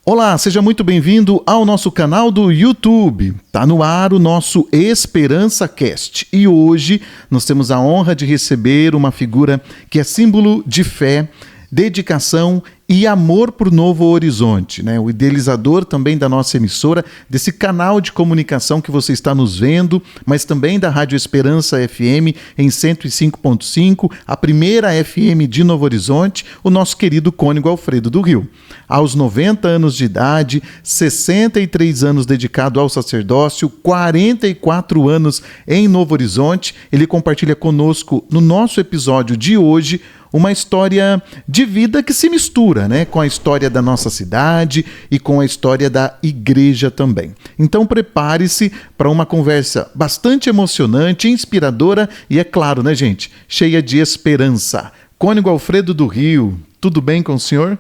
Olá, seja muito bem-vindo ao nosso canal do YouTube. Tá no ar o nosso Esperança Cast e hoje nós temos a honra de receber uma figura que é símbolo de fé, dedicação e amor por Novo Horizonte, né? O idealizador também da nossa emissora, desse canal de comunicação que você está nos vendo, mas também da Rádio Esperança FM em 105.5, a primeira FM de Novo Horizonte, o nosso querido Cônego Alfredo do Rio. Aos 90 anos de idade, 63 anos dedicado ao sacerdócio, 44 anos em Novo Horizonte, ele compartilha conosco no nosso episódio de hoje uma história de vida que se mistura, né, com a história da nossa cidade e com a história da igreja também. Então prepare-se para uma conversa bastante emocionante, inspiradora e, é claro, né, gente, cheia de esperança. Cônego Alfredo do Rio, tudo bem com o senhor?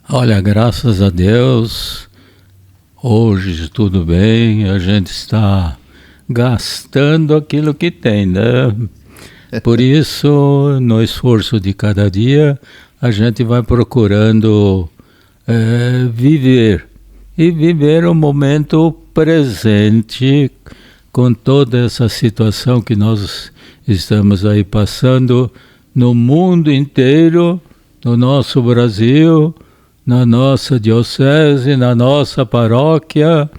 Olha, graças a Deus, hoje tudo bem, a gente está gastando aquilo que tem, né? Por isso, no esforço de cada dia, a gente vai procurando viver o momento presente com toda essa situação que nós estamos aí passando no mundo inteiro, no nosso Brasil, na nossa diocese, na nossa paróquia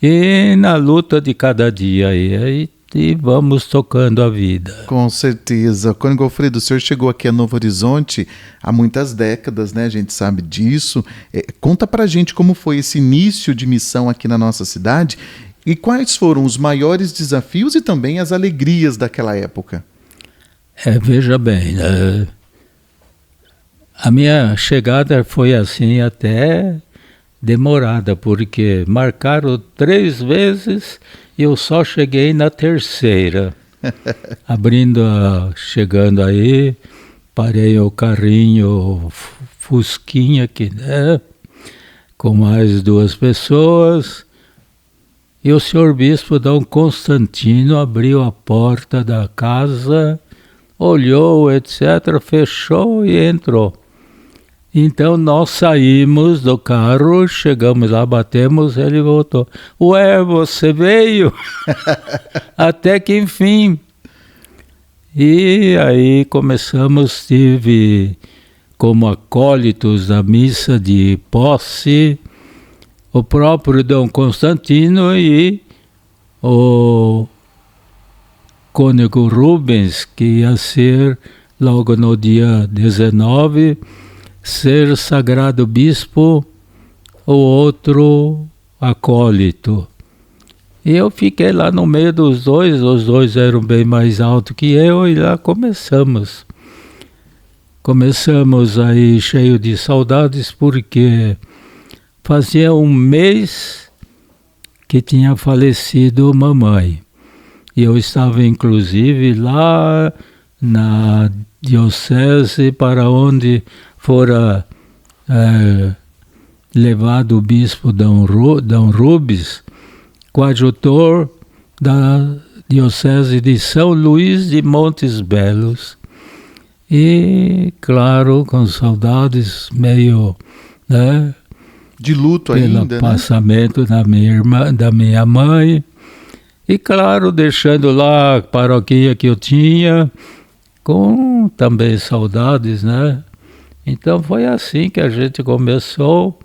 e na luta de cada dia aí. E vamos tocando a vida. Com certeza. Cônego Alfredo, o senhor chegou aqui a Novo Horizonte há muitas décadas, né? A gente sabe disso. Conta pra gente como foi esse início de missão aqui na nossa cidade e quais foram os maiores desafios e também as alegrias daquela época. Veja bem, a minha chegada foi assim até demorada, porque marcaram 3 vezes e eu só cheguei na terceira. Chegando aí, parei o carrinho Fusquinha aqui, né? Com mais 2 pessoas. E o senhor bispo Dom Constantino abriu a porta da casa, olhou, etc., fechou e entrou. Então nós saímos do carro, chegamos lá, batemos, ele voltou. Ué, você veio? Até que enfim. E aí tive como acólitos da missa de posse o próprio Dom Constantino e o cônego Rubens, que ia ser logo no dia 19, ser sagrado bispo, o outro acólito. E eu fiquei lá no meio dos dois, os dois eram bem mais altos que eu, e lá começamos. Começamos aí cheio de saudades, porque fazia 1 mês que tinha falecido mamãe. E eu estava inclusive lá na diocese para onde fora levado o bispo Dom Rubens, coadjutor da diocese de São Luís de Montes Belos. E, claro, com saudades meio, né, de luto pelo ainda, passamento, né, da minha mãe. E, claro, deixando lá a paróquia que eu tinha, com também saudades, né? Então foi assim que a gente começou,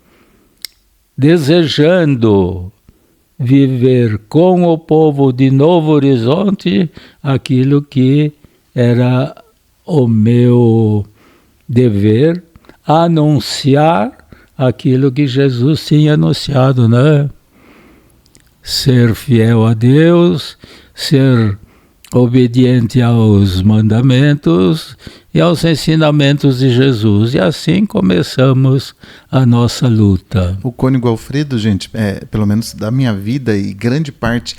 desejando viver com o povo de Novo Horizonte aquilo que era o meu dever, anunciar aquilo que Jesus tinha anunciado, né? Ser fiel a Deus, ser obediente aos mandamentos e aos ensinamentos de Jesus. E assim começamos a nossa luta. O Cônego Alfredo, gente, pelo menos da minha vida e grande parte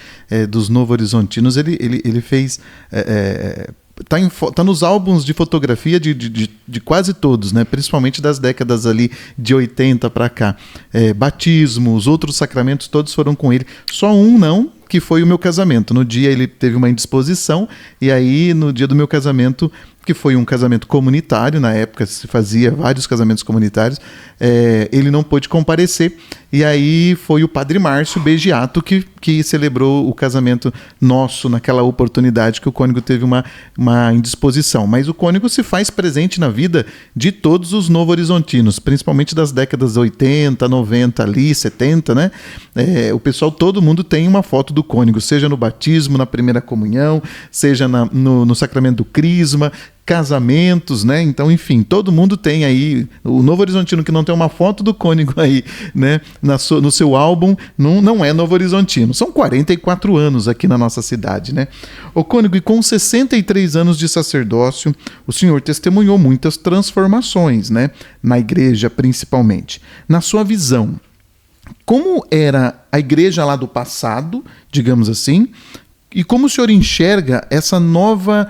dos Novo Horizontinos, ele fez... Tá nos álbuns de fotografia de quase todos, né? Principalmente das décadas ali de 80 para cá. Batismo, os outros sacramentos todos foram com ele. Só um não, que foi o meu casamento. No dia ele teve uma indisposição e aí no dia do meu casamento que foi um casamento comunitário, na época se fazia vários casamentos comunitários, ele não pôde comparecer, e aí foi o padre Márcio Begiato que celebrou o casamento nosso naquela oportunidade que o cônego teve uma indisposição. Mas o cônego se faz presente na vida de todos os novo-horizontinos, principalmente das décadas 80, 90 ali, 70, né? O pessoal, todo mundo tem uma foto do cônego, seja no batismo, na primeira comunhão, seja no sacramento do crisma, casamentos, né? Então, enfim, todo mundo tem aí. O Novo Horizontino que não tem uma foto do cônego aí, né, no seu álbum, não é Novo Horizontino. São 44 anos aqui na nossa cidade, né? O cônego, e com 63 anos de sacerdócio, o senhor testemunhou muitas transformações, né? Na igreja, principalmente. Na sua visão, como era a igreja lá do passado, digamos assim, e como o senhor enxerga essa nova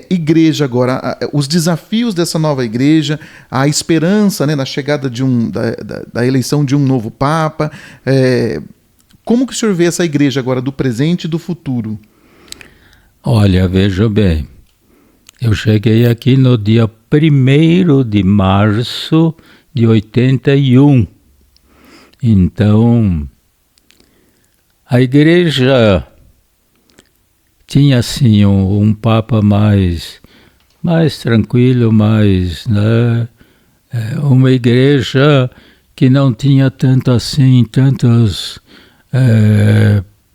igreja agora, os desafios dessa nova igreja, a esperança, né, na chegada da eleição de um novo Papa, como que o senhor vê essa igreja agora do presente e do futuro? Olha, veja bem, eu cheguei aqui no dia 1º de março de 81, então a igreja tinha assim um Papa mais tranquilo, né, uma igreja que não tinha tantos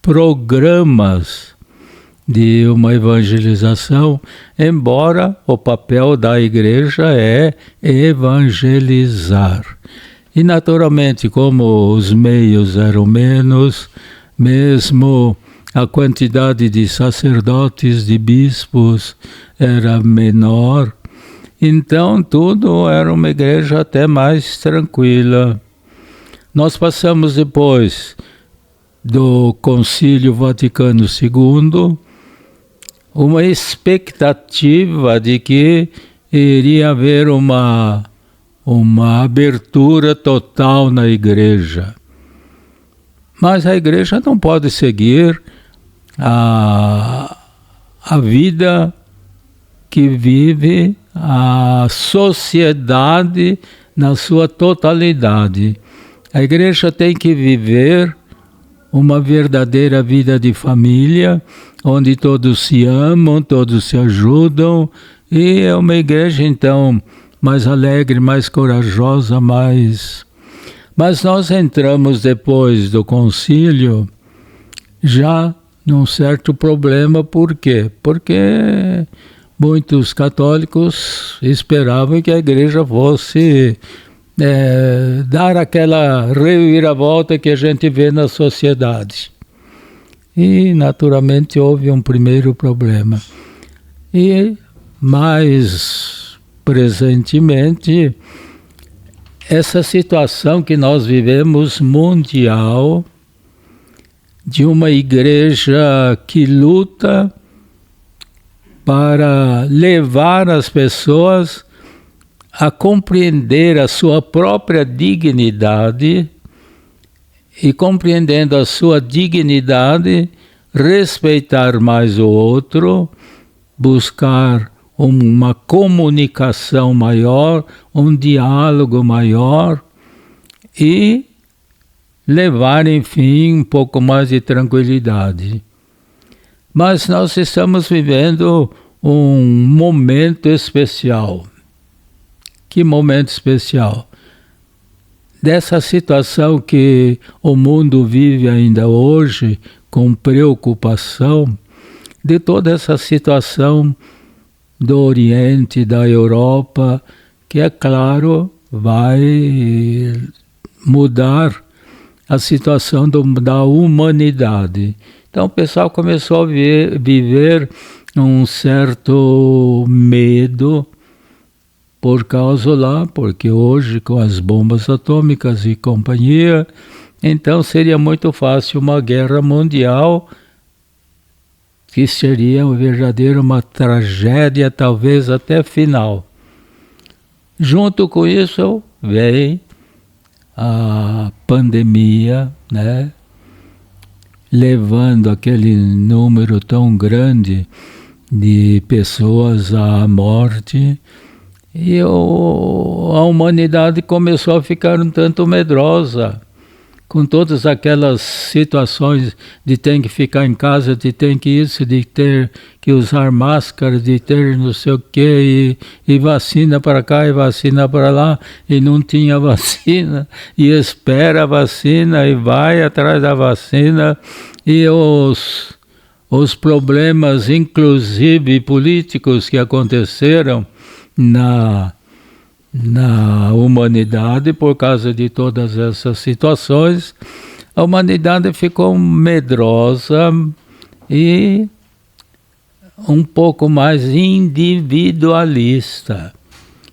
programas de uma evangelização, embora o papel da igreja é evangelizar. E naturalmente, como os meios eram menos, mesmo a quantidade de sacerdotes, de bispos era menor, então tudo era uma igreja até mais tranquila. Nós passamos depois do Concílio Vaticano II uma expectativa de que iria haver uma abertura total na igreja. Mas a igreja não pode seguir a vida que vive a sociedade na sua totalidade. A igreja tem que viver uma verdadeira vida de família, onde todos se amam, todos se ajudam, e é uma igreja, então, mais alegre, mais corajosa, Mas nós entramos depois do concílio já num certo problema. Por quê? Porque muitos católicos esperavam que a igreja fosse dar aquela reviravolta que a gente vê na sociedade. E, naturalmente, houve um primeiro problema. E, mais presentemente, essa situação que nós vivemos mundial, de uma igreja que luta para levar as pessoas a compreender a sua própria dignidade e, compreendendo a sua dignidade, respeitar mais o outro, buscar uma comunicação maior, um diálogo maior e levar, enfim, um pouco mais de tranquilidade. Mas nós estamos vivendo um momento especial. Que momento especial? Dessa situação que o mundo vive ainda hoje, com preocupação, de toda essa situação do Oriente, da Europa, que, é claro, vai mudar a situação da humanidade. Então o pessoal começou a viver um certo medo por causa lá, porque hoje com as bombas atômicas e companhia, então seria muito fácil uma guerra mundial, que seria uma tragédia, talvez até final. Junto com isso veio a pandemia, né, levando aquele número tão grande de pessoas à morte, e a humanidade começou a ficar um tanto medrosa, com todas aquelas situações de ter que ficar em casa, de ter que isso, de ter que usar máscara, de ter não sei o quê, e vacina para cá e vacina para lá, e não tinha vacina, e espera a vacina, e vai atrás da vacina, e os problemas, inclusive políticos, que aconteceram na humanidade por causa de todas essas situações, a humanidade ficou medrosa e um pouco mais individualista.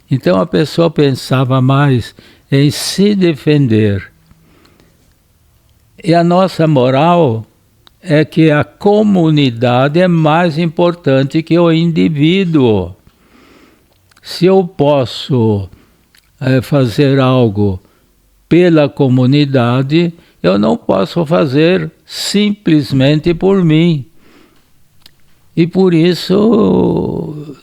Então a pessoa pensava mais em se defender. E a nossa moral é que a comunidade é mais importante que o indivíduo. Se eu posso fazer algo pela comunidade, eu não posso fazer simplesmente por mim. E por isso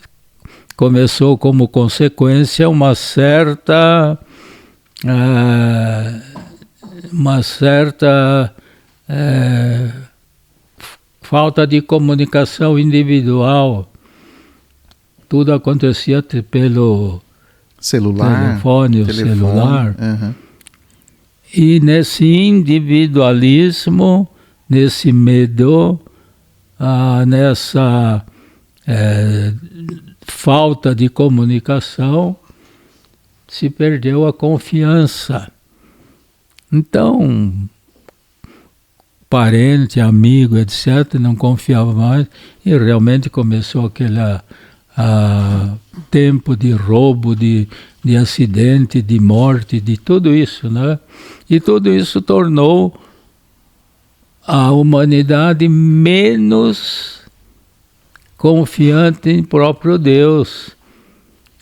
começou como consequência uma certa falta de comunicação individual. Tudo acontecia pelo telefone, o celular. Uhum. E nesse individualismo, nesse medo, nessa falta de comunicação, se perdeu a confiança. Então, parente, amigo, etc., não confiava mais, e realmente começou aquele tempo de roubo, de acidente, de morte, de tudo isso, né? E tudo isso tornou a humanidade menos confiante em próprio Deus.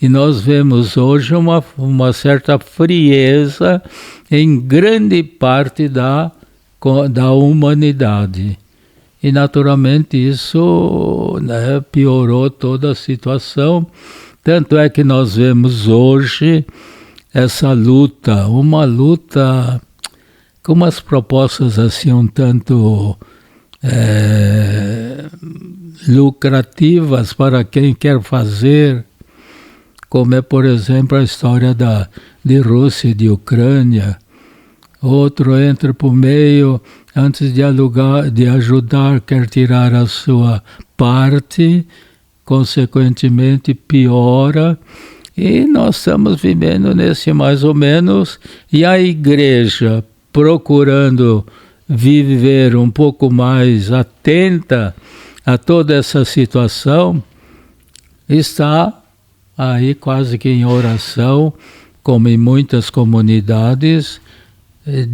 E nós vemos hoje uma certa frieza em grande parte da humanidade. E naturalmente isso, né, piorou toda a situação. Tanto é que nós vemos hoje essa luta, uma luta com umas propostas assim um tanto lucrativas para quem quer fazer, como é, por exemplo, a história de Rússia e de Ucrânia. Outro entra por meio, antes de ajudar, quer tirar a sua parte, consequentemente piora. E nós estamos vivendo nesse mais ou menos, e a igreja procurando viver um pouco mais atenta a toda essa situação, está aí quase que em oração, como em muitas comunidades,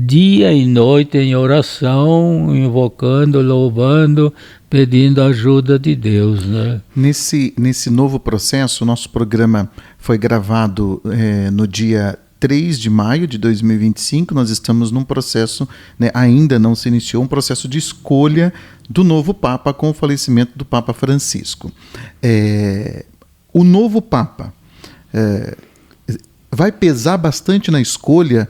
dia e noite em oração, invocando, louvando, pedindo a ajuda de Deus, né? Nesse novo processo, o nosso programa foi gravado no dia 3 de maio de 2025, nós estamos num processo, né, ainda não se iniciou, um processo de escolha do novo Papa com o falecimento do Papa Francisco. O novo Papa vai pesar bastante na escolha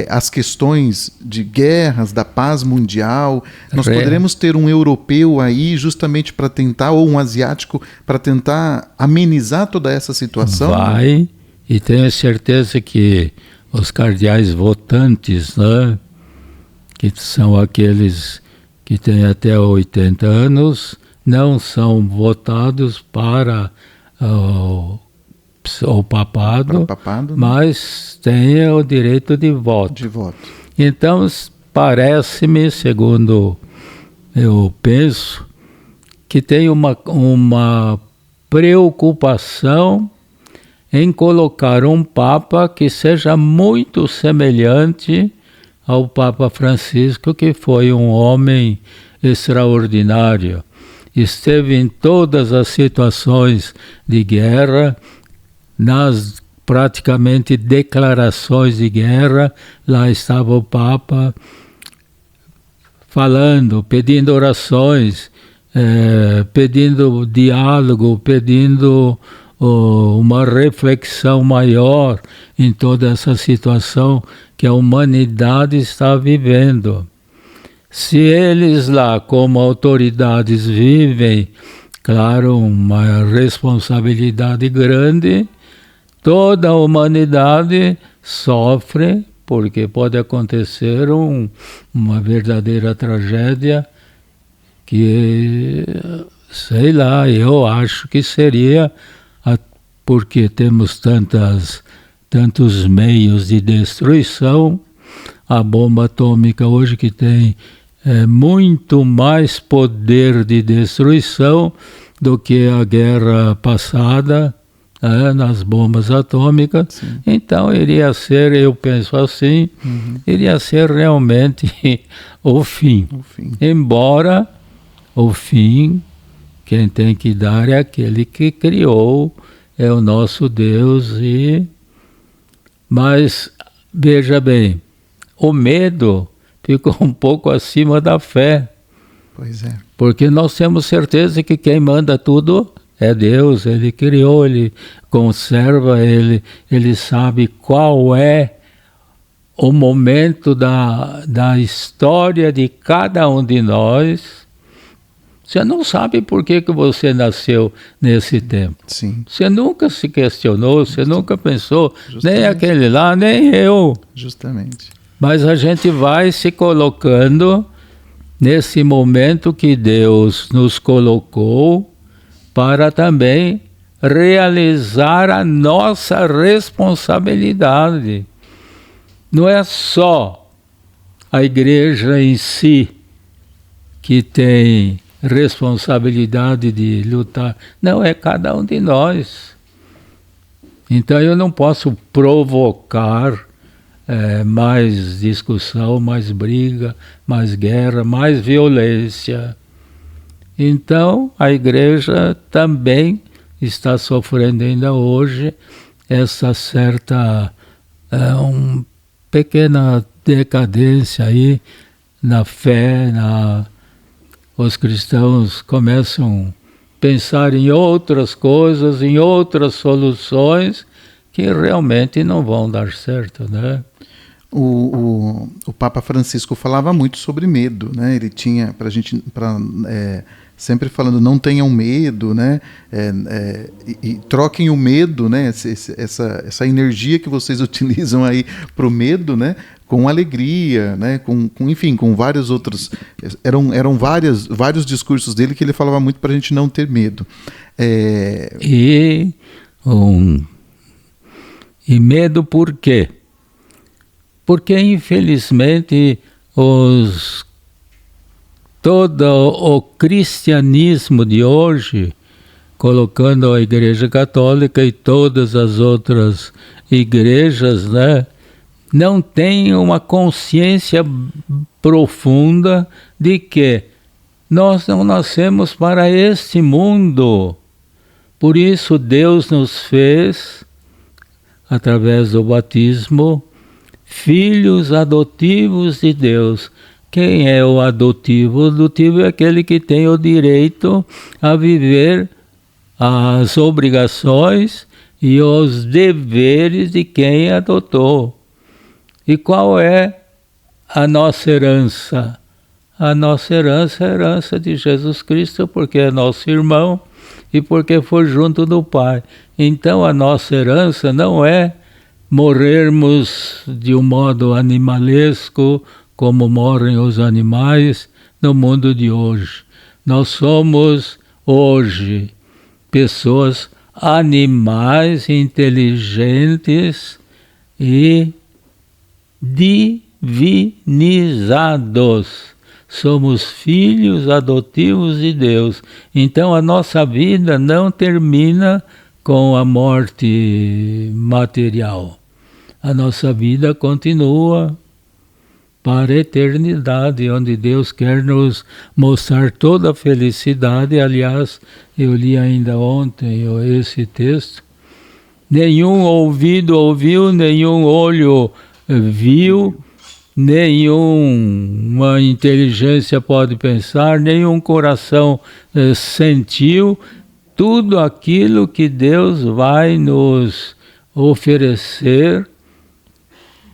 as questões de guerras, da paz mundial. Nós poderemos ter um europeu aí justamente para tentar, ou um asiático, para tentar amenizar toda essa situação? Vai, e tenho certeza que os cardeais votantes, né, que são aqueles que têm até 80 anos, não são votados para o papado, mas têm o direito de voto. Então, parece-me, segundo eu penso, que tem uma preocupação em colocar um Papa que seja muito semelhante ao Papa Francisco, que foi um homem extraordinário. Esteve em todas as situações de guerra, nas praticamente declarações de guerra, lá estava o Papa falando, pedindo orações, pedindo diálogo, pedindo uma reflexão maior em toda essa situação que a humanidade está vivendo. Se eles lá, como autoridades, vivem, claro, uma responsabilidade grande, toda a humanidade sofre, porque pode acontecer uma verdadeira tragédia que, sei lá, eu acho que seria, porque temos tantos meios de destruição, a bomba atômica hoje que tem muito mais poder de destruição do que a guerra passada, nas bombas atômicas. Sim. Então iria ser, eu penso assim, iria ser realmente o fim. Embora o fim, quem tem que dar é aquele que criou, é o nosso Deus. Mas, veja bem, o medo ficou um pouco acima da fé. Pois é. Porque nós temos certeza que quem manda tudo é Deus. Ele criou, Ele conserva, Ele sabe qual é o momento da história de cada um de nós. Você não sabe por que você nasceu nesse tempo. Sim. Você nunca se questionou, você nunca pensou, nem aquele lá, nem eu. Justamente. Mas a gente vai se colocando nesse momento que Deus nos colocou para também realizar a nossa responsabilidade. Não é só a igreja em si que tem responsabilidade de lutar. Não, é cada um de nós. Então eu não posso provocar mais discussão, mais briga, mais guerra, mais violência. Então a igreja também está sofrendo ainda hoje essa certa pequena decadência aí na fé, os cristãos começam a pensar em outras coisas, em outras soluções que realmente não vão dar certo, né? O Papa Francisco falava muito sobre medo, né? Ele tinha sempre falando, não tenham medo, né? E troquem o medo, né? Essa energia que vocês utilizam aí para o medo, né? Com alegria, né? Enfim, com vários outros. Eram vários discursos dele que ele falava muito para a gente não ter medo. E medo por quê? Porque, infelizmente, todo o cristianismo de hoje, colocando a Igreja Católica e todas as outras igrejas, né, não tem uma consciência profunda de que nós não nascemos para este mundo. Por isso Deus nos fez, através do batismo, filhos adotivos de Deus. Quem é o adotivo? O adotivo é aquele que tem o direito a viver as obrigações e os deveres de quem adotou. E qual é a nossa herança? A nossa herança é a herança de Jesus Cristo, porque é nosso irmão e porque foi junto do Pai. Então a nossa herança não é morrermos de um modo animalesco, como morrem os animais no mundo de hoje. Nós somos hoje pessoas animais, inteligentes e divinizados. Somos filhos adotivos de Deus. Então a nossa vida não termina com a morte material. A nossa vida continua para a eternidade, onde Deus quer nos mostrar toda a felicidade. Aliás, eu li ainda ontem esse texto. Nenhum ouvido ouviu, nenhum olho viu nenhuma inteligência pode pensar, nenhum coração sentiu, tudo aquilo que Deus vai nos oferecer,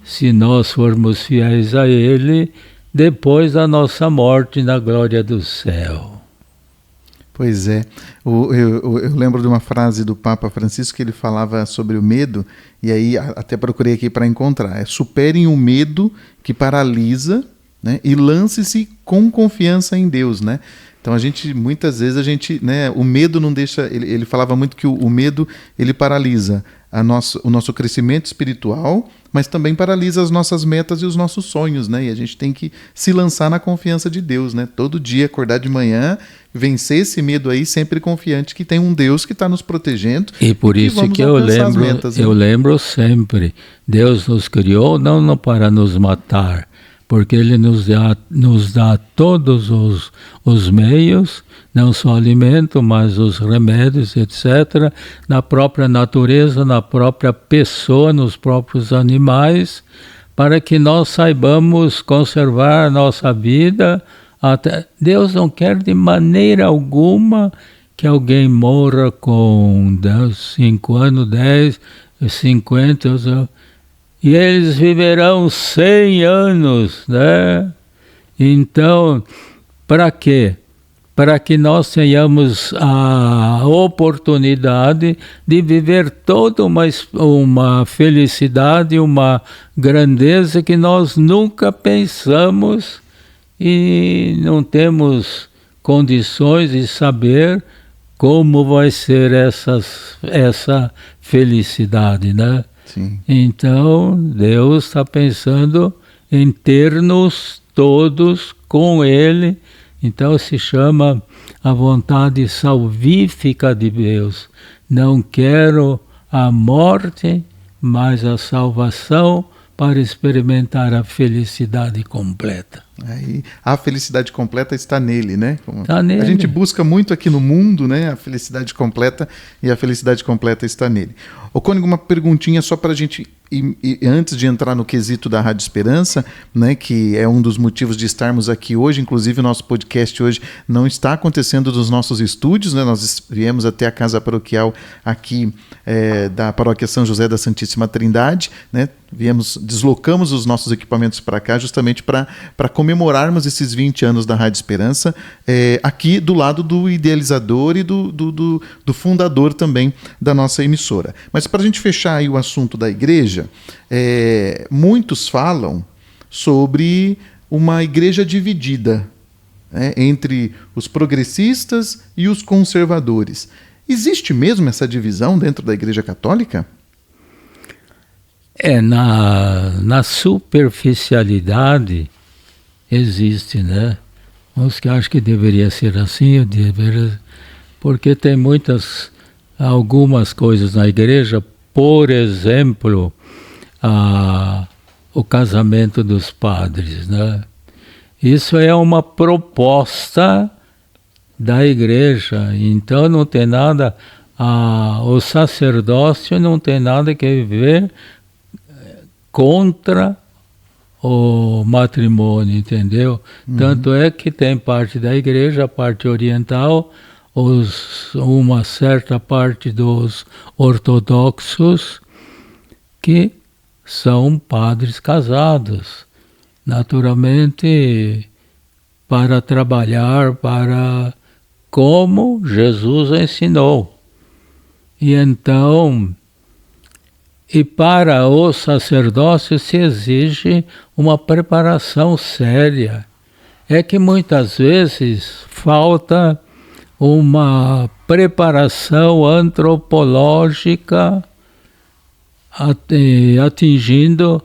se nós formos fiéis a Ele, depois da nossa morte na glória do céu. Pois é, eu lembro de uma frase do Papa Francisco que ele falava sobre o medo, e aí até procurei aqui para encontrar, superem o medo que paralisa, né, e lance-se com confiança em Deus, né? Então muitas vezes né, o medo não deixa, ele falava muito que o medo ele paralisa o nosso crescimento espiritual, mas também paralisa as nossas metas e os nossos sonhos, né? E a gente tem que se lançar na confiança de Deus, né? Todo dia acordar de manhã, vencer esse medo aí, sempre confiante que tem um Deus que está nos protegendo. E por isso que eu lembro sempre, Deus nos criou não para nos matar, porque Ele nos dá todos os meios, não só alimento, mas os remédios, etc., na própria natureza, na própria pessoa, nos próprios animais, para que nós saibamos conservar a nossa vida. Deus não quer de maneira alguma que alguém morra com 5 anos, 10, 50 e eles viverão 100 anos, né? Então, para quê? Para que nós tenhamos a oportunidade de viver toda uma felicidade, uma grandeza que nós nunca pensamos e não temos condições de saber como vai ser essa felicidade, né? Sim. Então, Deus está pensando em ter-nos todos com Ele. Então, se chama a vontade salvífica de Deus. Não quero a morte, mas a salvação para experimentar a felicidade completa. Aí, a felicidade completa está nele, né? Está nele. A gente busca muito aqui no mundo, né? A felicidade completa, e a felicidade completa está nele. Ô Cônigo, uma perguntinha só para a gente, antes de entrar no quesito da Rádio Esperança, né? Que é um dos motivos de estarmos aqui hoje. Inclusive, o nosso podcast hoje não está acontecendo nos nossos estúdios, né? Nós viemos até a casa paroquial aqui da Paróquia São José da Santíssima Trindade, né? Deslocamos os nossos equipamentos para cá justamente para comemorarmos esses 20 anos da Rádio Esperança, aqui do lado do idealizador e do fundador também da nossa emissora. Mas para a gente fechar aí o assunto da igreja, muitos falam sobre uma igreja dividida, né, entre os progressistas e os conservadores. Existe mesmo essa divisão dentro da Igreja Católica? Na superficialidade existe, né? Uns que acham que deveria ser assim, porque tem algumas coisas na igreja, por exemplo, o casamento dos padres, né? Isso é uma proposta da igreja, então não tem nada, o sacerdócio não tem nada que ver contra o matrimônio, entendeu? Uhum. Tanto é que tem parte da igreja, a parte oriental, uma certa parte dos ortodoxos que são padres casados, naturalmente para trabalhar como Jesus ensinou. E então, para o sacerdócio se exige uma preparação séria. É que muitas vezes falta uma preparação antropológica atingindo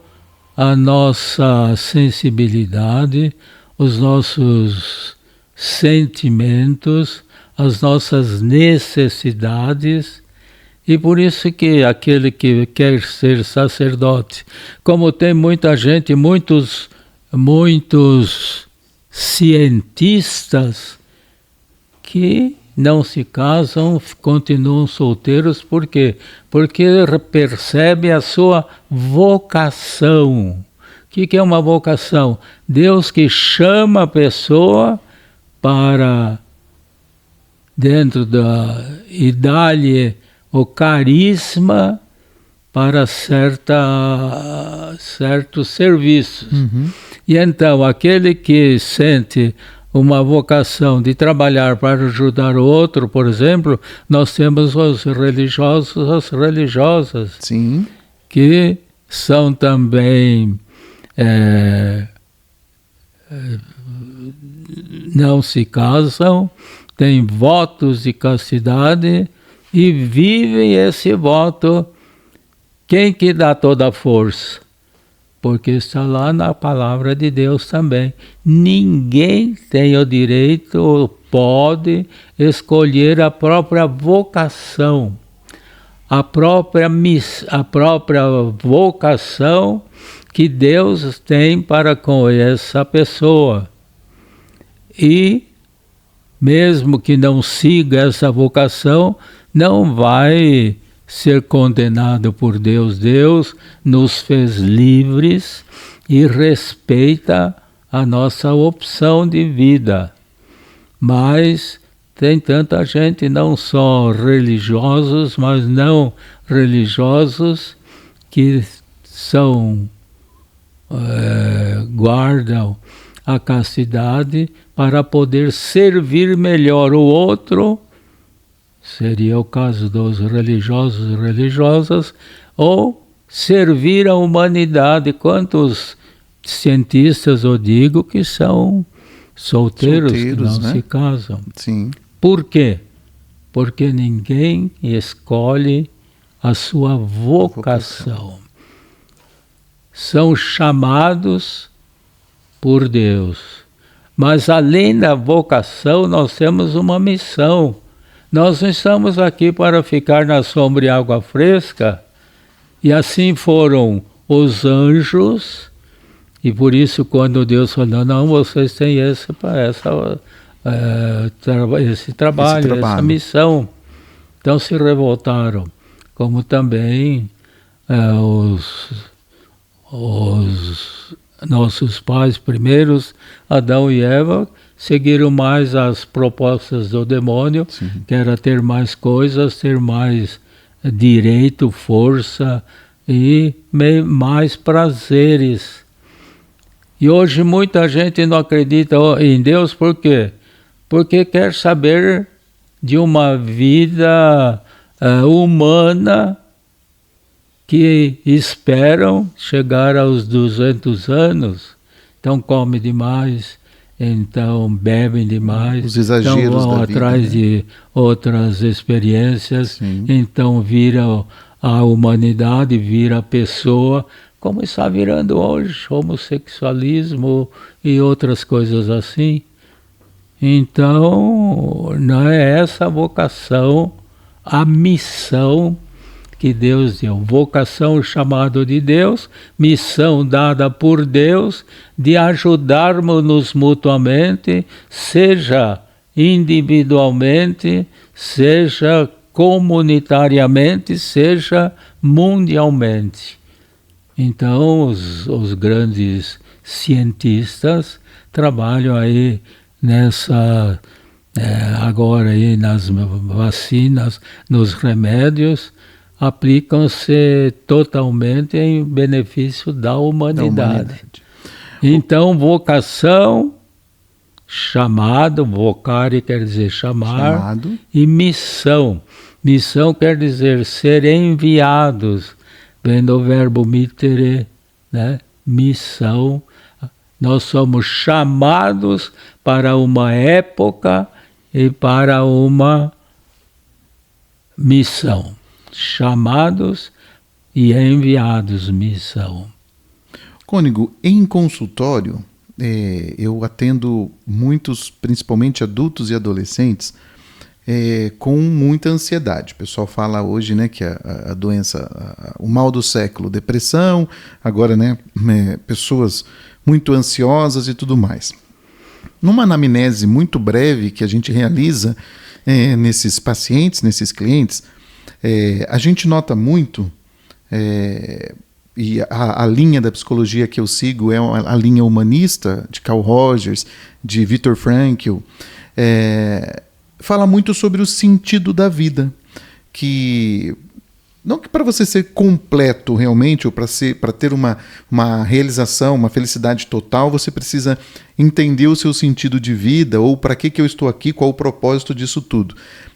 a nossa sensibilidade, os nossos sentimentos, as nossas necessidades. E por isso que aquele que quer ser sacerdote, como tem muita gente, muitos cientistas que não se casam, continuam solteiros, por quê? Porque percebe a sua vocação. que é uma vocação? Deus que chama a pessoa para dentro e dá-lhe o carisma para certos serviços. E então, aquele que sente uma vocação de trabalhar para ajudar o outro, por exemplo, nós temos os religiosos, as religiosas, Sim. que são também não se casam, têm votos de castidade e vivem esse voto. Quem que dá toda a força? Porque está lá na palavra de Deus também. Ninguém tem o direito ou pode escolher a própria vocação. A própria vocação que Deus tem para com essa pessoa. E, mesmo que não siga essa vocação, não vai ser condenado por Deus. Deus nos fez livres e respeita a nossa opção de vida. Mas tem tanta gente, não só religiosos, mas não religiosos, que guardam a castidade para poder servir melhor o outro. Seria o caso dos religiosos e religiosas, ou servir a humanidade. Quantos cientistas eu digo que são solteiros que não, né, se casam? Sim. Por quê? Porque ninguém escolhe a sua vocação. São chamados por Deus. Mas além da vocação, nós temos uma missão. Nós não estamos aqui para ficar na sombra e água fresca, e assim foram os anjos, e por isso quando Deus falou, não, vocês têm esse trabalho, essa missão, então se revoltaram, como também os nossos pais primeiros, Adão e Eva, seguiram mais as propostas do demônio, sim, que era ter mais coisas, ter mais direito, força e mais prazeres. E hoje muita gente não acredita em Deus, por quê? Porque quer saber de uma vida humana, que esperam chegar aos 200 anos, então come demais, então bebem demais, os exageros então vão da atrás vida, né, de outras experiências, sim, então vira a humanidade, vira a pessoa, como está virando hoje, homossexualismo e outras coisas assim. Então, não é essa a vocação, a missão que Deus deu. Vocação, chamado de Deus, missão dada por Deus, de ajudarmos-nos mutuamente, seja individualmente, seja comunitariamente, seja mundialmente. Então, os grandes cientistas trabalham aí nessa, agora aí nas vacinas, nos remédios, aplicam-se totalmente em benefício da humanidade. Então, vocação, chamado, vocare quer dizer chamar, e missão. Missão quer dizer ser enviados, vem do verbo mittere, né? Missão. Nós somos chamados para uma época e para uma missão. Chamados e enviados, missão. Cônego, em consultório, eu atendo muitos, principalmente adultos e adolescentes, com muita ansiedade. O pessoal fala hoje, né, que a doença, o mal do século, depressão, agora, né, pessoas muito ansiosas e tudo mais. Numa anamnese muito breve que a gente realiza nesses pacientes, nesses clientes, a gente nota muito, e a linha da psicologia que eu sigo é a linha humanista, de Carl Rogers, de Viktor Frankl, fala muito sobre o sentido da vida, que não que para você ser completo realmente, ou para ter uma realização, uma felicidade total, você precisa entender o seu sentido de vida, ou para que eu estou aqui, qual o propósito disso tudo.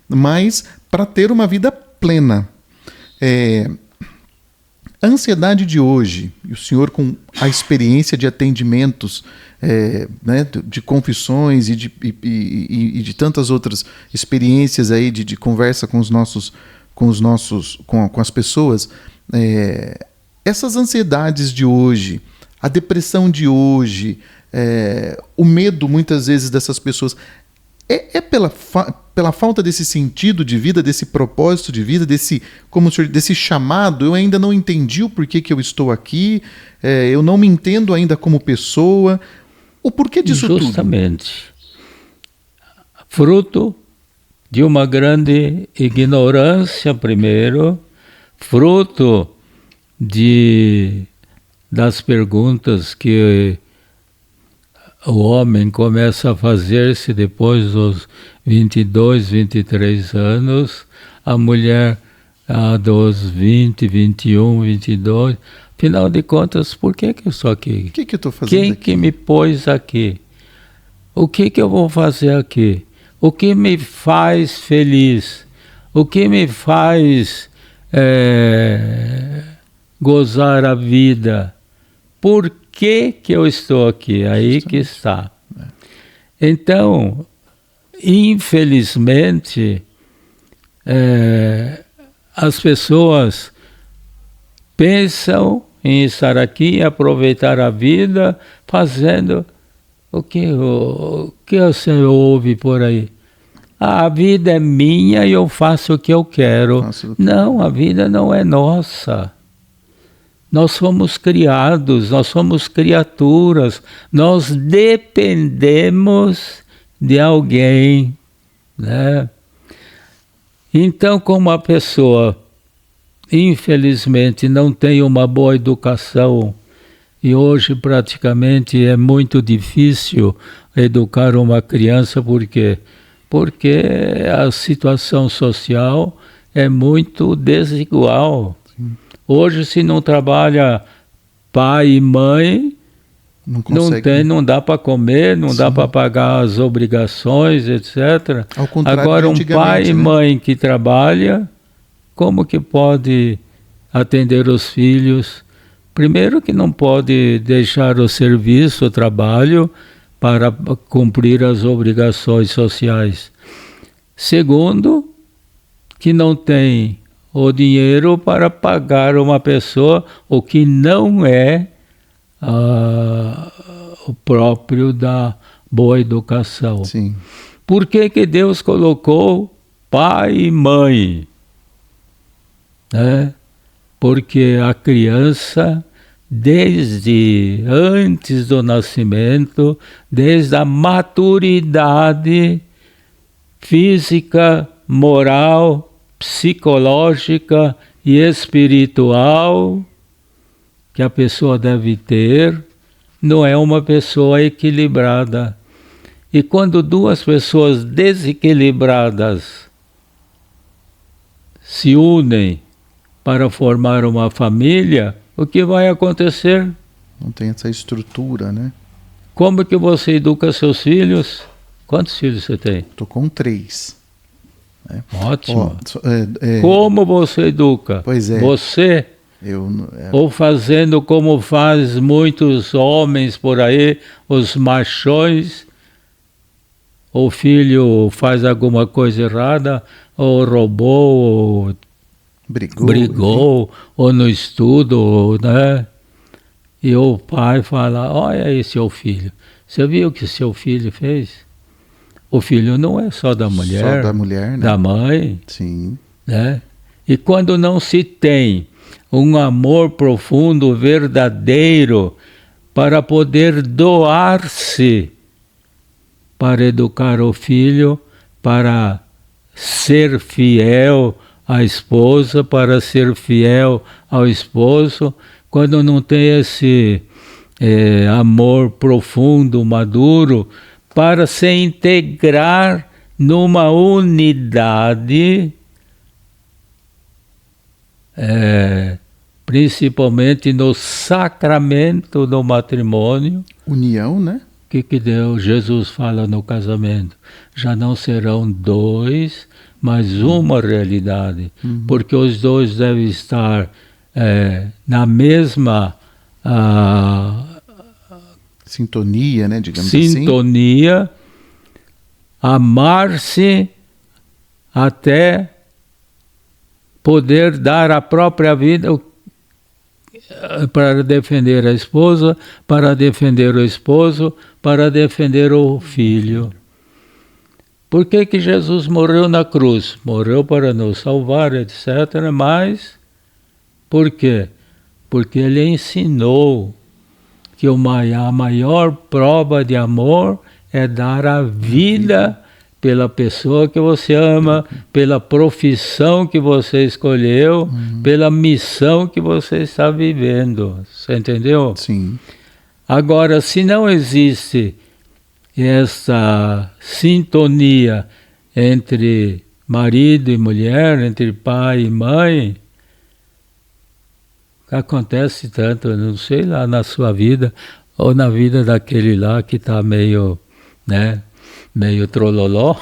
Mas para ter uma vida plena. A ansiedade de hoje, e o senhor com a experiência de atendimentos, né, de confissões e de tantas outras experiências aí de conversa com as pessoas, essas ansiedades de hoje, a depressão de hoje, o medo muitas vezes dessas pessoas, pela falta desse sentido de vida, desse propósito de vida, desse chamado. Eu ainda não entendi o porquê que eu estou aqui, eu não me entendo ainda como pessoa. O porquê disso tudo? Justamente. Fruto de uma grande ignorância, primeiro, fruto das perguntas que o homem começa a fazer-se depois dos 22, 23 anos, a mulher dos 20, 21, 22. Afinal de contas, por que eu estou aqui? O que eu estou fazendo aqui? Quem que me pôs aqui? O que eu vou fazer aqui? O que me faz feliz? O que me faz gozar a vida? Por que eu estou aqui? Aí que está. Então, infelizmente, as pessoas pensam em estar aqui e aproveitar a vida fazendo o que você ouve por aí. A vida é minha e eu faço o que eu quero. Não, a vida não é nossa. Nós somos criados, nós somos criaturas, nós dependemos de alguém, né? Então, como a pessoa, infelizmente, não tem uma boa educação, e hoje praticamente é muito difícil educar uma criança, por quê? Porque a situação social é muito desigual. Sim. Hoje, se não trabalha pai e mãe, não dá para comer, não Sim. dá para pagar as obrigações, etc. Ao contrário, agora, um pai e mãe que trabalha, como que pode atender os filhos? Primeiro que não pode deixar o serviço, o trabalho, para cumprir as obrigações sociais. Segundo, que não tem o dinheiro para pagar uma pessoa, o que não é o próprio da boa educação. Sim. Por que Deus colocou pai e mãe? Porque a criança, desde antes do nascimento, desde a maturidade física, moral, psicológica e espiritual que a pessoa deve ter, não é uma pessoa equilibrada. E quando duas pessoas desequilibradas se unem para formar uma família, o que vai acontecer? Não tem essa estrutura, né? Como que você educa seus filhos? Quantos filhos você tem? Estou com 3. Ótimo. Como você educa? Pois é. Você? Ou fazendo como faz muitos homens por aí, os machões, o filho faz alguma coisa errada, ou roubou, ou brigou ou no estudo, né? E o pai fala, olha aí seu filho, você viu o que seu filho fez? O filho não é só da mulher, né? Da mãe. Sim. Né? E quando não se tem um amor profundo, verdadeiro, para poder doar-se para educar o filho, para ser fiel à esposa, para ser fiel ao esposo, quando não tem esse amor profundo, maduro, para se integrar numa unidade, principalmente no sacramento do matrimônio. União, né? O que Deus, Jesus fala no casamento? Já não serão dois, mas uma realidade. Porque os dois devem estar na mesma sintonia, né? Digamos sintonia, assim. Amar-se até poder dar a própria vida para defender a esposa, para defender o esposo, para defender o filho. Por que Jesus morreu na cruz? Morreu para nos salvar, etc. Mas, por quê? Porque ele ensinou que a maior prova de amor é dar a vida pela pessoa que você ama, pela profissão que você escolheu, pela missão que você está vivendo. Você entendeu? Sim. Agora, se não existe essa sintonia entre marido e mulher, entre pai e mãe, acontece tanto, não sei lá na sua vida, ou na vida daquele lá que está meio, né, meio trololó.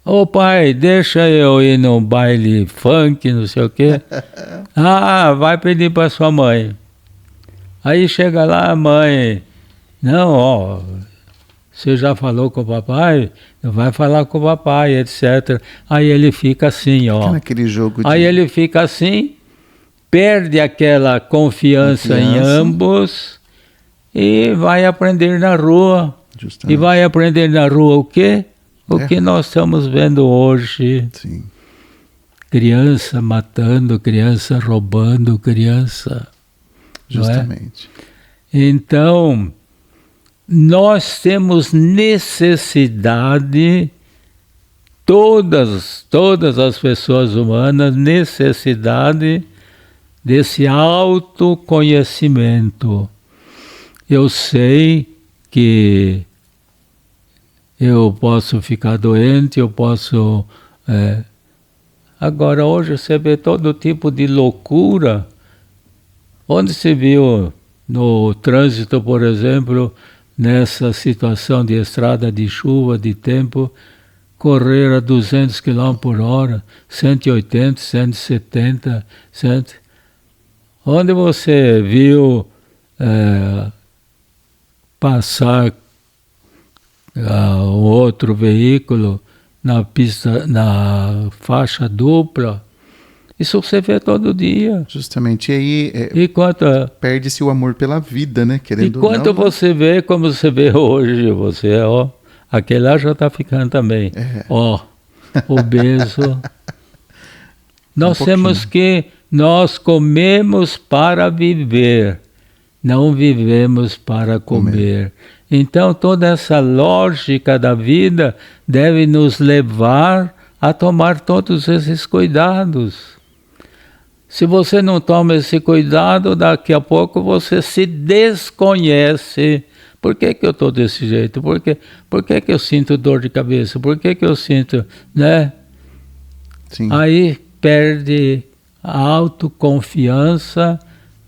Ô pai, deixa eu ir num baile funk, não sei o quê. Vai pedir para sua mãe. Aí chega lá a mãe, não, você já falou com o papai? Vai falar com o papai, etc. Aí ele fica assim, Aquele jogo Aí ele fica assim, perde aquela confiança em ambos e vai aprender na rua. Justamente. E vai aprender na rua o quê? O que nós estamos vendo hoje. Sim. Criança matando, criança roubando, criança. Justamente. Então, nós temos necessidade, todas as pessoas humanas, necessidade desse autoconhecimento. Eu sei que eu posso ficar doente, eu posso... Agora, hoje você vê todo tipo de loucura. Onde se viu no trânsito, por exemplo, nessa situação de estrada de chuva, de tempo, correr a 200 km por hora, 180, 170, 100. Onde você viu passar outro veículo na pista, na faixa dupla? Isso você vê todo dia. Justamente. E aí perde-se o amor pela vida, né? Querendo ou não. Enquanto você vê como você vê hoje, você, aquele lá já está ficando também. Obeso. Nós comemos para viver, não vivemos para comer. Então toda essa lógica da vida deve nos levar a tomar todos esses cuidados. Se você não toma esse cuidado, daqui a pouco você se desconhece. Por que eu estou desse jeito? Por que eu sinto dor de cabeça? Por que eu sinto, né? Sim. Aí perde a autoconfiança,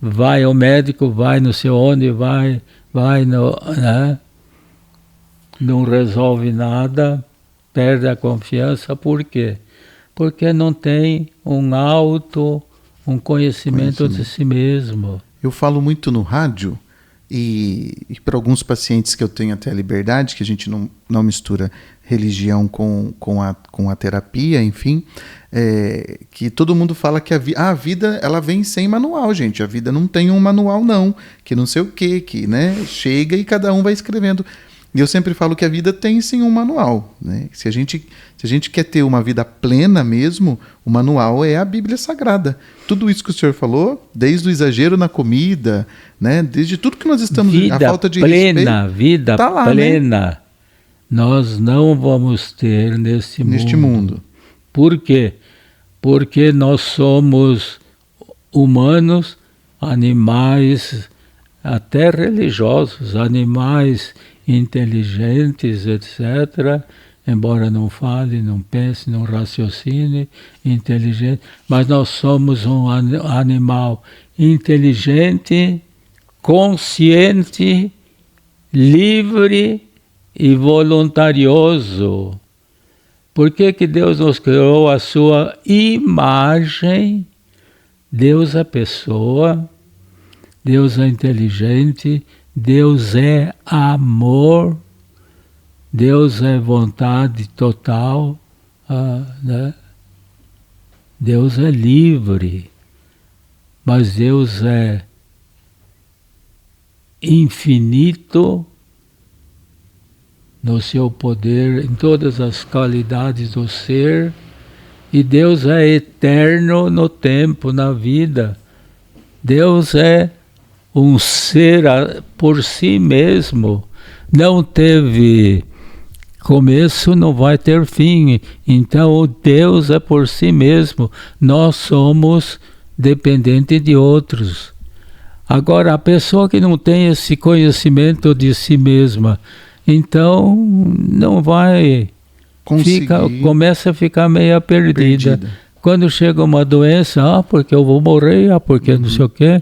vai ao médico, vai não sei onde, vai né? Não resolve nada, perde a confiança. Por quê? Porque não tem um conhecimento de si mesmo. Eu falo muito no rádio e para alguns pacientes que eu tenho até a liberdade, que a gente não mistura religião com a terapia, enfim, que todo mundo fala que a vida ela vem sem manual, gente. A vida não tem um manual não, que não sei o quê, que né, chega e cada um vai escrevendo. E eu sempre falo que a vida tem sim um manual, né? Se a gente quer ter uma vida plena mesmo, o manual é a Bíblia Sagrada. Tudo isso que o senhor falou, desde o exagero na comida, né? Desde tudo que nós estamos... Vida a falta de plena, respeito, vida tá lá, plena, né? Nós não vamos ter neste mundo. Por quê? Porque nós somos humanos, animais, até religiosos, animais inteligentes, etc., embora não fale, não pense, não raciocine, inteligente, mas nós somos um animal inteligente, consciente, livre e voluntarioso. Por que Deus nos criou a sua imagem? Deus é pessoa, Deus é inteligente, Deus é amor, Deus é vontade total, né? Deus é livre, mas Deus é infinito no seu poder, em todas as qualidades do ser, e Deus é eterno no tempo, na vida. Deus é um ser por si mesmo, não teve começo, não vai ter fim. Então Deus é por si mesmo, nós somos dependentes de outros. Agora, a pessoa que não tem esse conhecimento de si mesma, então não vai, começa a ficar meio perdida. Quando chega uma doença, porque eu vou morrer, porque não sei o quê,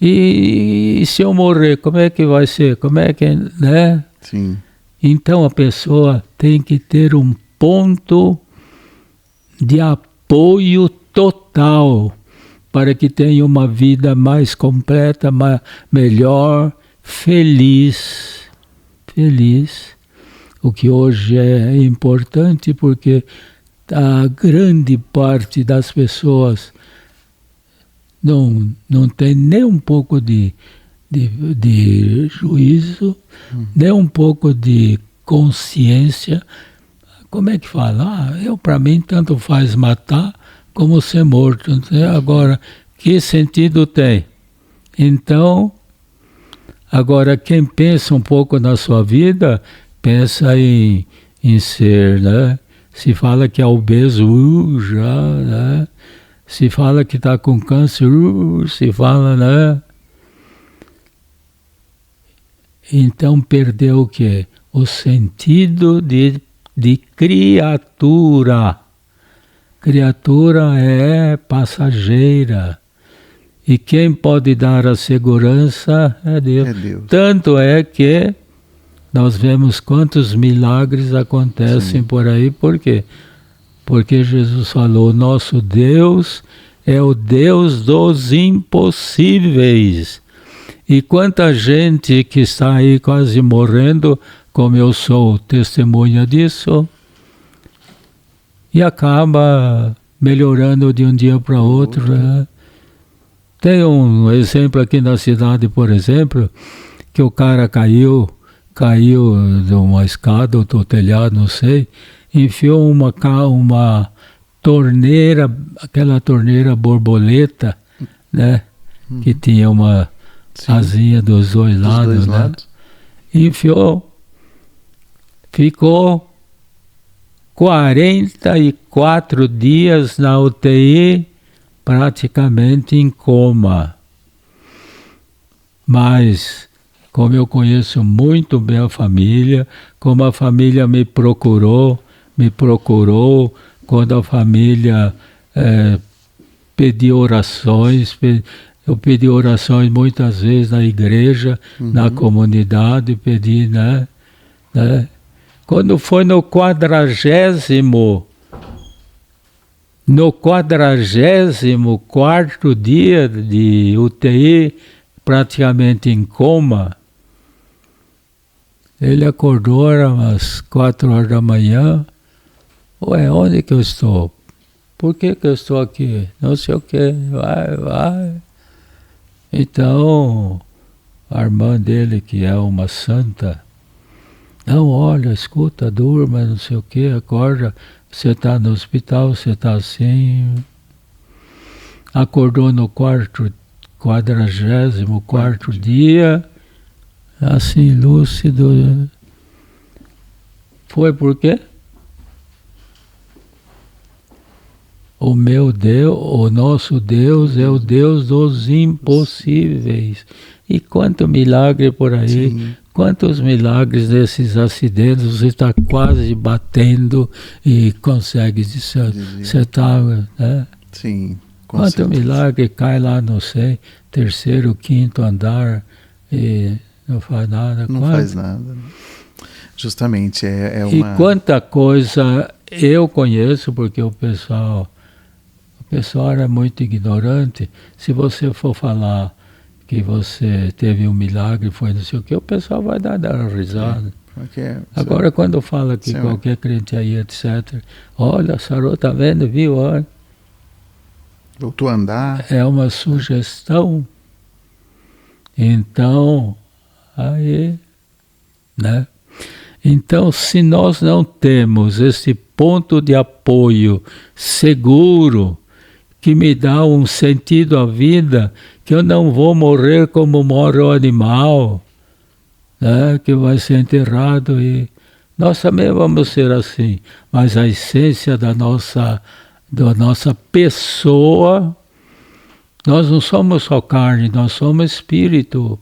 e se eu morrer, como é que vai ser? Como é que, né? Sim. Então a pessoa tem que ter um ponto de apoio total para que tenha uma vida mais completa, melhor, feliz. Feliz. O que hoje é importante porque a grande parte das pessoas não tem nem um pouco de juízo, nem um pouco de consciência. Como é que fala? Para mim, tanto faz matar como ser morto. Agora, que sentido tem? Então, agora, quem pensa um pouco na sua vida, pensa em ser, né? Se fala que é obeso, já, né? Se fala que está com câncer, se fala, né? Então perdeu o quê? O sentido de criatura. Criatura é passageira. E quem pode dar a segurança é Deus. É Deus. Tanto é que nós vemos quantos milagres acontecem por aí. Por quê? Porque Jesus falou, nosso Deus é o Deus dos impossíveis. E quanta gente que está aí quase morrendo, como eu sou testemunha disso, e acaba melhorando de um dia para outro. Né? Tem um exemplo aqui na cidade, por exemplo, que o cara caiu de uma escada ou do telhado, não sei, enfiou uma torneira, aquela torneira borboleta, né? Que tinha uma asinha dos dois lados, né? Enfiou, ficou 44 dias na UTI, praticamente em coma. Mas, como eu conheço muito bem a família, como a família me procurou, quando a família pediu orações, eu pedi orações muitas vezes na igreja, na comunidade, pedi, né? Quando foi no 44º dia de UTI, praticamente em coma, ele acordou, era umas 4 horas da manhã. Ué, onde que eu estou? Por que eu estou aqui? Não sei o que. Vai. Então, a irmã dele, que é uma santa, não, olha, escuta, durma, não sei o que, acorda, você está no hospital, você está assim. Acordou no 44º dia, assim, lúcido. Foi por quê? o meu Deus, o nosso Deus é o Deus dos impossíveis. E quanto milagre por aí, Sim. quantos milagres desses acidentes você está quase batendo e consegue, você está, né? Sim, com Quanto certeza. milagre cai lá, não sei, terceiro, quinto andar e não faz nada. Não faz nada. Né? Justamente, é uma... E quanta coisa eu conheço, porque o pessoal era muito ignorante. Se você for falar que você teve um milagre, foi não sei o que, o pessoal vai dar risada. Agora, quando fala que qualquer crente aí, etc., olha, sarou, tá vendo, viu? Olha. Voltou a andar. É uma sugestão. Então, aí, né? Então, se nós não temos esse ponto de apoio seguro, que me dá um sentido à vida, que eu não vou morrer como morre o animal, né, que vai ser enterrado e nós também vamos ser assim, mas a essência da nossa pessoa, nós não somos só carne, nós somos espírito.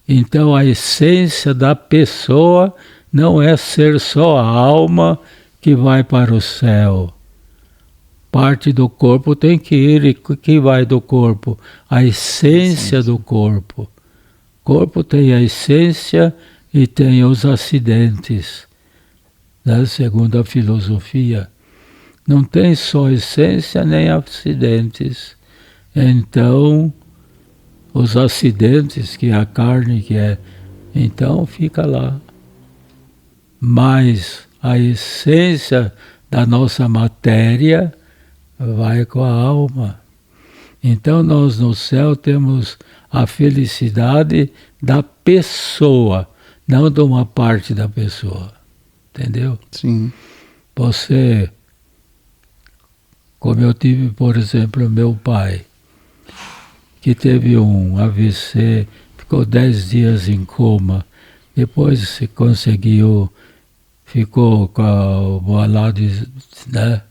Então a essência da pessoa não é ser só a alma que vai para o céu. Parte do corpo tem que ir, e que vai do corpo? A essência do corpo. O corpo tem a essência e tem os acidentes, né? Segundo a filosofia. Não tem só essência nem acidentes. Então, os acidentes, que é a carne, que é... Então, fica lá. Mas a essência da nossa matéria vai com a alma. Então nós no céu temos a felicidade da pessoa, não de uma parte da pessoa. Entendeu? Sim. Você, como eu tive, por exemplo, meu pai, que teve um AVC, ficou 10 dias em coma, depois se conseguiu, ficou com o balado, né?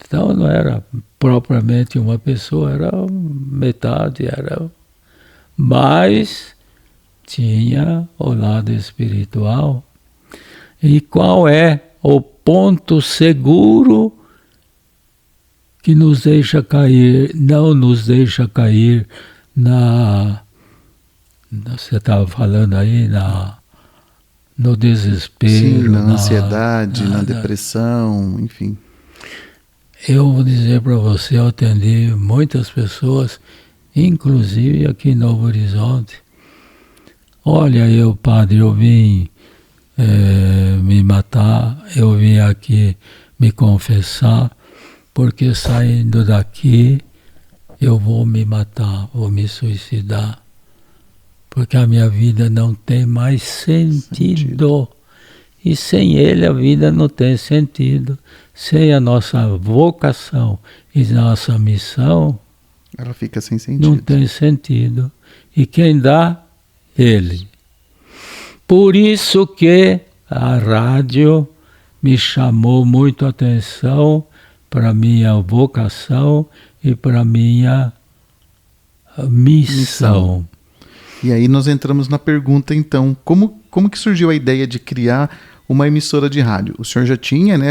Então não era propriamente uma pessoa, era metade, mas tinha o lado espiritual. E qual é o ponto seguro que nos deixa cair, não nos deixa cair você estava falando aí, no desespero. Sim, na ansiedade, na depressão, enfim. Eu vou dizer para você, eu atendi muitas pessoas, inclusive aqui em Novo Horizonte. Olha, padre, eu vim me matar, eu vim aqui me confessar, porque saindo daqui eu vou me matar, vou me suicidar, porque a minha vida não tem mais sentido. E sem ele a vida não tem sentido. Sem a nossa vocação e nossa missão, ela fica sem sentido. Não tem sentido. E quem dá? Ele. Por isso que a rádio me chamou muito a atenção para a minha vocação e para a minha missão. E aí nós entramos na pergunta, então, como que surgiu a ideia de criar uma emissora de rádio? O senhor já tinha, né,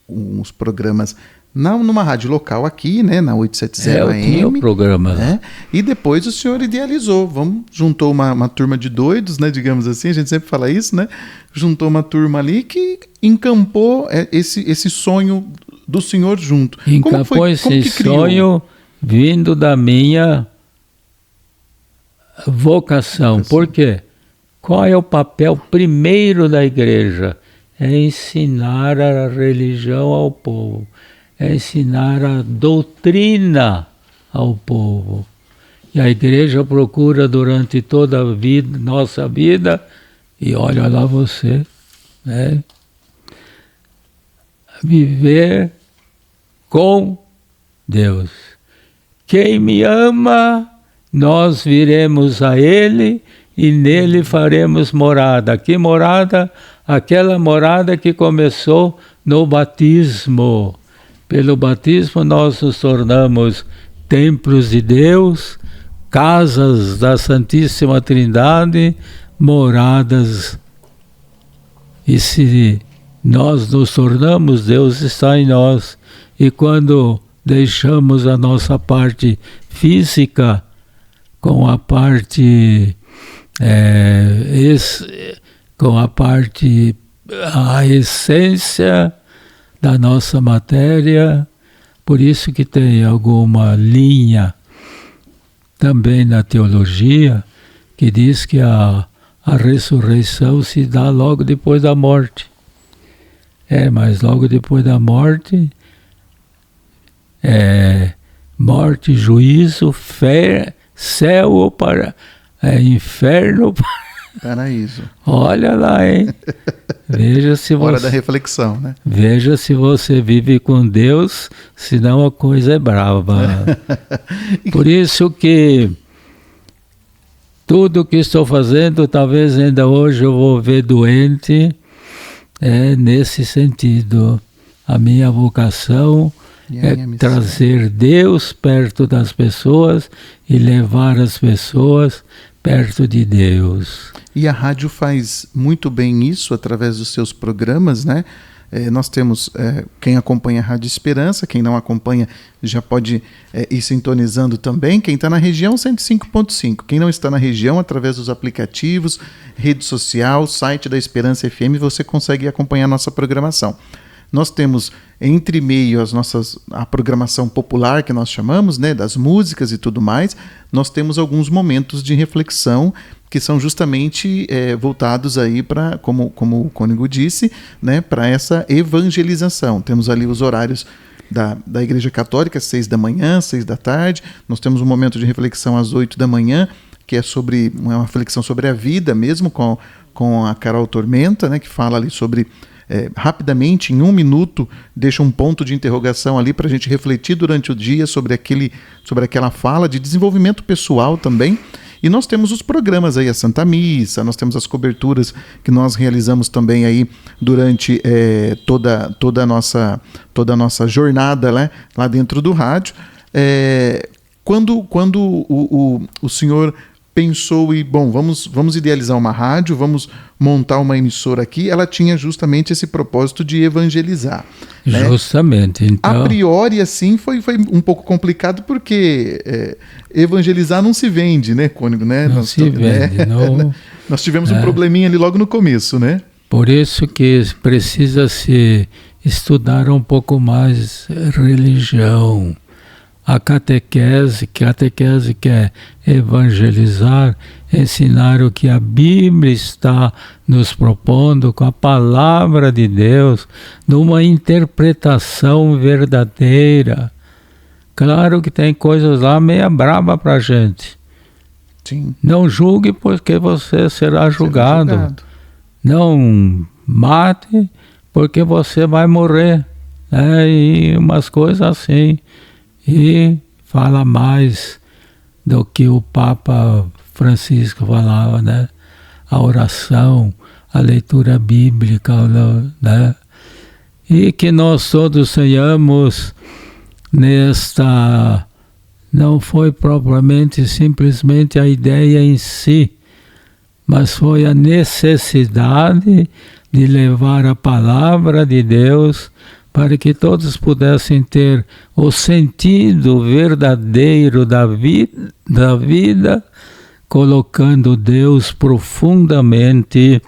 uns programas numa rádio local aqui, né, na 870 AM. Eu tinha o programa. Né? E depois o senhor idealizou, juntou uma turma de doidos, né, digamos assim, a gente sempre fala isso, né? Juntou uma turma ali que encampou esse sonho do senhor junto. Encampou esse sonho vindo da minha vocação. Por quê? Qual é o papel primeiro da igreja? É ensinar a religião ao povo. É ensinar a doutrina ao povo. E a igreja procura durante toda a vida, nossa vida, e olha lá você, né? Viver com Deus. Quem me ama, nós viremos a Ele e nele faremos morada. Que morada? Aquela morada que começou no batismo. Pelo batismo nós nos tornamos templos de Deus, casas da Santíssima Trindade, moradas. E se nós nos tornamos, Deus está em nós. E quando deixamos a nossa parte física com a parte a essência da nossa matéria, por isso que tem alguma linha também na teologia que diz que a ressurreição se dá logo depois da morte. Mas logo depois da morte morte, juízo, fé, céu ou inferno. Paraíso. Olha lá, hein? Veja se Hora da reflexão, né? Veja se você vive com Deus, senão a coisa é brava. Por isso que tudo que estou fazendo, talvez ainda hoje eu vou ver doente, nesse sentido. A minha vocação trazer Deus perto das pessoas e levar as pessoas perto de Deus. E a rádio faz muito bem isso através dos seus programas, né? Nós temos quem acompanha a Rádio Esperança, quem não acompanha já pode ir sintonizando também. Quem está na região, 105.5. Quem não está na região, através dos aplicativos, rede social, site da Esperança FM, você consegue acompanhar a nossa programação. Nós temos entre meio a programação popular que nós chamamos, né, das músicas e tudo mais, nós temos alguns momentos de reflexão que são justamente voltados aí para, como o Cônego disse, né, para essa evangelização. Temos ali os horários da Igreja Católica, 6 da manhã, 6 da tarde. Nós temos um momento de reflexão às 8 da manhã, que é uma reflexão sobre a vida mesmo, com a Carol Tormenta, né, que fala ali sobre... rapidamente, em 1 minuto, deixa um ponto de interrogação ali para a gente refletir durante o dia sobre aquela fala de desenvolvimento pessoal também. E nós temos os programas aí, a Santa Missa, nós temos as coberturas que nós realizamos também aí durante toda a nossa jornada, né, lá dentro do rádio. Quando o senhor pensou vamos idealizar uma rádio, vamos montar uma emissora aqui, ela tinha justamente esse propósito de evangelizar. Né? Justamente. Então... A priori, assim, foi um pouco complicado, porque evangelizar não se vende, né, Cônego? Né? Não se vende. Não... Nós tivemos um probleminha ali logo no começo, né? Por isso que precisa-se estudar um pouco mais religião. A catequese que é evangelizar, ensinar o que a Bíblia está nos propondo com a palavra de Deus, numa interpretação verdadeira. Claro que tem coisas lá meia braba para a gente. Sim. Não julgue, porque você será julgado. Não mate, porque você vai morrer. E umas coisas assim. E fala mais do que o Papa Francisco falava, né? A oração, a leitura bíblica, né? E que nós todos tenhamos não foi propriamente simplesmente a ideia em si, mas foi a necessidade de levar a palavra de Deus para que todos pudessem ter o sentido verdadeiro da vida, colocando Deus profundamente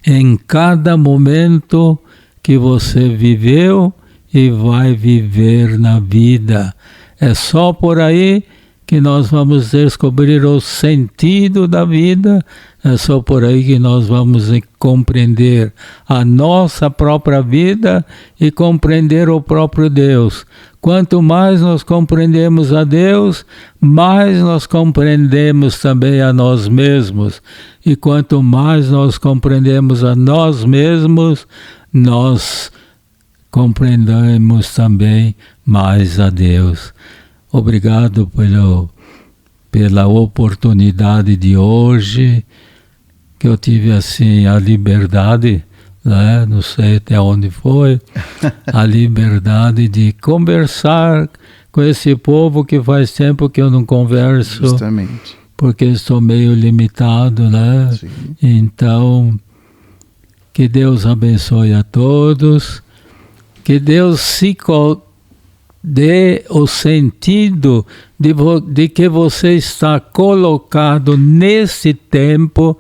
em cada momento que você viveu e vai viver na vida. É só por aí que nós vamos descobrir o sentido da vida, é só por aí que nós vamos compreender a nossa própria vida e compreender o próprio Deus. Quanto mais nós compreendemos a Deus, mais nós compreendemos também a nós mesmos. E quanto mais nós compreendemos a nós mesmos, nós compreendemos também mais a Deus. Obrigado pela oportunidade de hoje, que eu tive assim a liberdade né? Não sei até onde foi, a liberdade de conversar com esse povo que faz tempo que eu não converso. Justamente. Porque estou meio limitado, né? Sim. Então, que Deus abençoe a todos, que Deus dê o sentido de que você está colocado nesse tempo.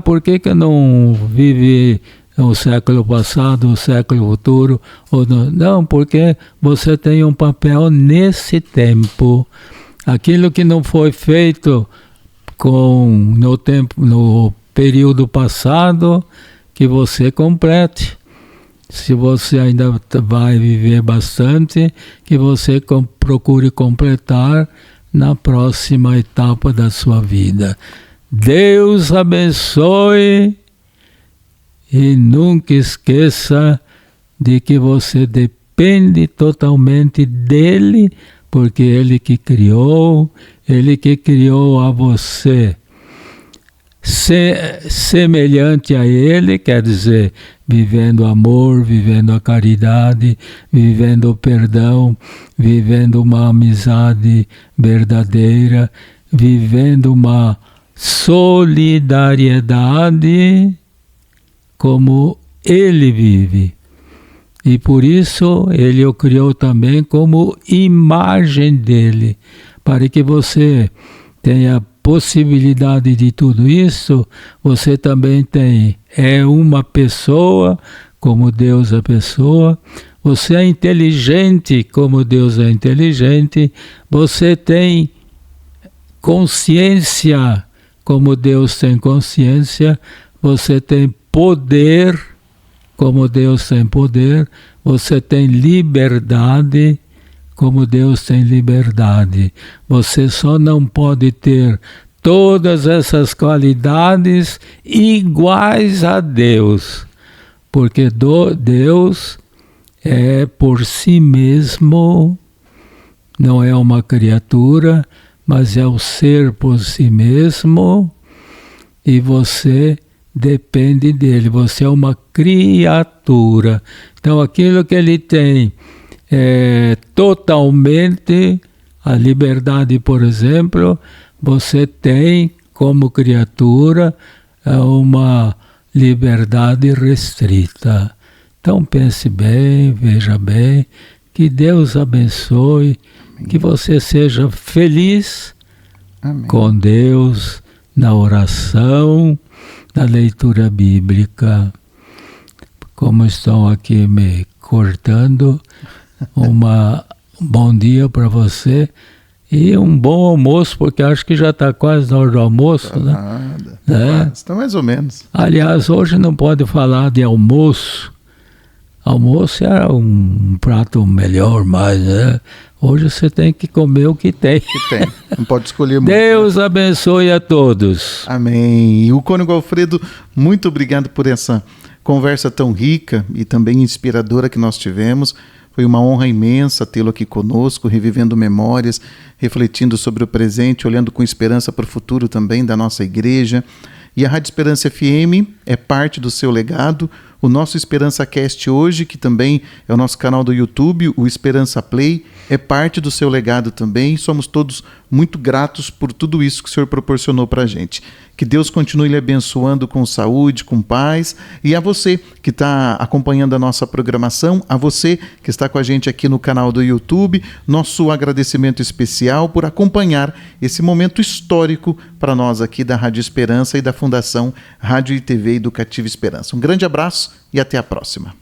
Por que não vive o século passado, o século futuro? Não, porque você tem um papel nesse tempo. Aquilo que não foi feito no período passado, que você complete. Se você ainda vai viver bastante, que você procure completar na próxima etapa da sua vida. Deus abençoe e nunca esqueça de que você depende totalmente dele, porque Ele que criou a você. Semelhante a Ele, quer dizer, vivendo amor, vivendo a caridade, vivendo o perdão, vivendo uma amizade verdadeira, vivendo uma solidariedade como Ele vive. E por isso Ele o criou também como imagem dele, para que você tenha possibilidade de tudo isso. Você também é uma pessoa como Deus é pessoa, você é inteligente como Deus é inteligente, você tem consciência como Deus tem consciência, você tem poder como Deus tem poder, você tem liberdade como Deus tem liberdade. Você só não pode ter todas essas qualidades iguais a Deus, porque Deus é por si mesmo, não é uma criatura, mas é o ser por si mesmo, e você depende dele, você é uma criatura. Então aquilo que ele tem totalmente, a liberdade, por exemplo, você tem como criatura uma liberdade restrita. Então pense bem, veja bem, que Deus abençoe, amém, que você seja feliz, amém, com Deus, na oração, na leitura bíblica. Como estão aqui me cortando, bom dia para você e um bom almoço, porque acho que já está quase na hora do almoço, tá, né? Está mais ou menos. Aliás, hoje não pode falar de almoço. Almoço é um prato melhor, mas né? Hoje você tem que comer o que tem. Não pode escolher muito. Deus abençoe a todos. Amém. E o Cônego Alfredo, muito obrigado por essa conversa tão rica e também inspiradora que nós tivemos. Foi uma honra imensa tê-lo aqui conosco, revivendo memórias, refletindo sobre o presente, olhando com esperança para o futuro também da nossa igreja. E a Rádio Esperança FM é parte do seu legado. O nosso Esperança Cast hoje, que também é o nosso canal do YouTube, o Esperança Play, é parte do seu legado também. Somos todos muito gratos por tudo isso que o Senhor proporcionou para a gente. Que Deus continue lhe abençoando com saúde, com paz. E a você que está acompanhando a nossa programação, a você que está com a gente aqui no canal do YouTube, nosso agradecimento especial por acompanhar esse momento histórico para nós aqui da Rádio Esperança e da Fundação Rádio e TV Educativa Esperança. Um grande abraço e até a próxima.